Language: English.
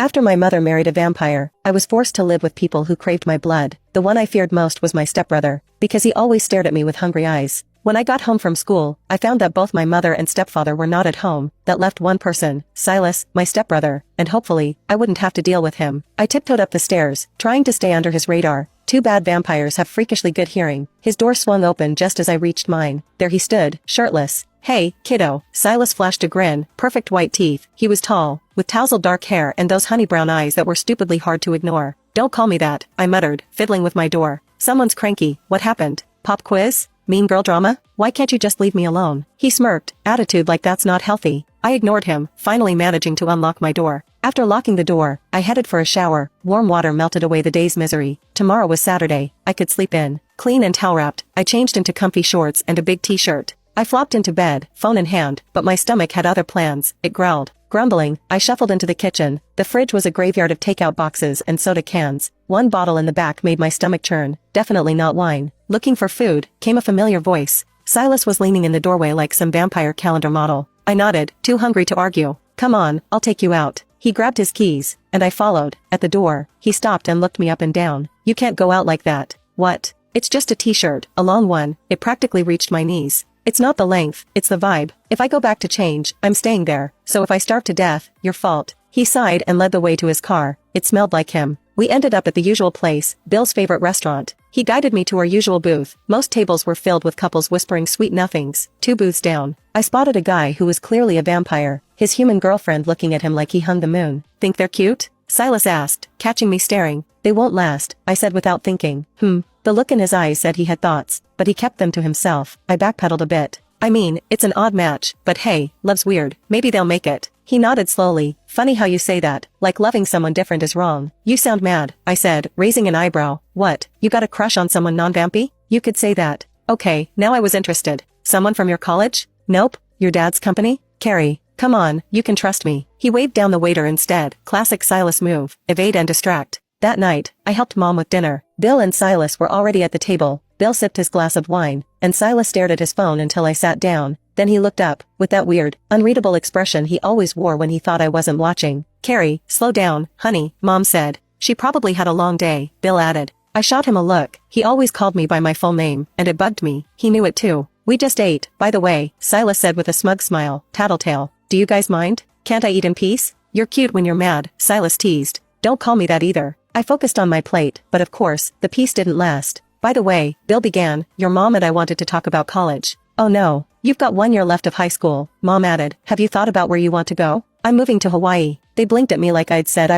After my mother married a vampire, I was forced to live with people who craved my blood. The one I feared most was my stepbrother, because he always stared at me with hungry eyes. When I got home from school, I found that both my mother and stepfather were not at home. That left one person, Silas, my stepbrother, and hopefully, I wouldn't have to deal with him. I tiptoed up the stairs, trying to stay under his radar. Two bad vampires have freakishly good hearing. His door swung open just as I reached mine. There he stood, shirtless. "Hey, kiddo." Silas flashed a grin, perfect white teeth. He was tall, with tousled dark hair and those honey brown eyes that were stupidly hard to ignore. "Don't call me that," I muttered, fiddling with my door. "Someone's cranky. What happened? Pop quiz? Mean girl drama? Why can't you just leave me alone?" He smirked, attitude like that's not healthy. I ignored him, finally managing to unlock my door. After locking the door, I headed for a shower. Warm water melted away the day's misery. Tomorrow was Saturday. I could sleep in. Clean and towel-wrapped, I changed into comfy shorts and a big t-shirt. I flopped into bed, phone in hand, but my stomach had other plans. It growled. Grumbling, I shuffled into the kitchen. The fridge was a graveyard of takeout boxes and soda cans. One bottle in the back made my stomach churn. Definitely not wine. Looking for food, came a familiar voice. Silas was leaning in the doorway like some vampire calendar model. I nodded, too hungry to argue. "Come on, I'll take you out." He grabbed his keys, and I followed. At the door, he stopped and looked me up and down. "You can't go out like that." "What?" "It's just a t-shirt, a long one. It practically reached my knees." "It's not the length, it's the vibe. If I go back to change, I'm staying there. So if I starve to death, your fault." He sighed and led the way to his car. It smelled like him. We ended up at the usual place, Bill's favorite restaurant. He guided me to our usual booth. Most tables were filled with couples whispering sweet nothings. 2 booths down, I spotted a guy who was clearly a vampire, his human girlfriend looking at him like he hung the moon. "Think they're cute?" Silas asked, catching me staring. "They won't last," I said without thinking. The look in his eyes said he had thoughts, but he kept them to himself. I backpedaled a bit. "I mean, it's an odd match, but hey, love's weird. Maybe they'll make it." He nodded slowly. "Funny how you say that, like loving someone different is wrong." "You sound mad," I said, raising an eyebrow. "What, you got a crush on someone non-vampy?" "You could say that." "Okay, now I was interested. Someone from your college?" "Nope." "Your dad's company?" "Carrie. Come on, you can trust me." He waved down the waiter instead. Classic Silas move, evade and distract. That night, I helped Mom with dinner. Bill and Silas were already at the table. Bill sipped his glass of wine, and Silas stared at his phone until I sat down. Then he looked up, with that weird, unreadable expression he always wore when he thought I wasn't watching. "Carrie, slow down, honey," Mom said. "She probably had a long day," Bill added. I shot him a look. He always called me by my full name, and it bugged me. He knew it too. "We just ate, by the way," Silas said with a smug smile. "Tattletale. Do you guys mind? Can't I eat in peace?" "You're cute when you're mad," Silas teased. "Don't call me that either." I focused on my plate, but of course, the peace didn't last. "By the way," Bill began, "your mom and I wanted to talk about college." "Oh no. You've got 1 year left of high school," Mom added. "Have you thought about where you want to go?" "I'm moving to Hawaii." They blinked at me like I'd said I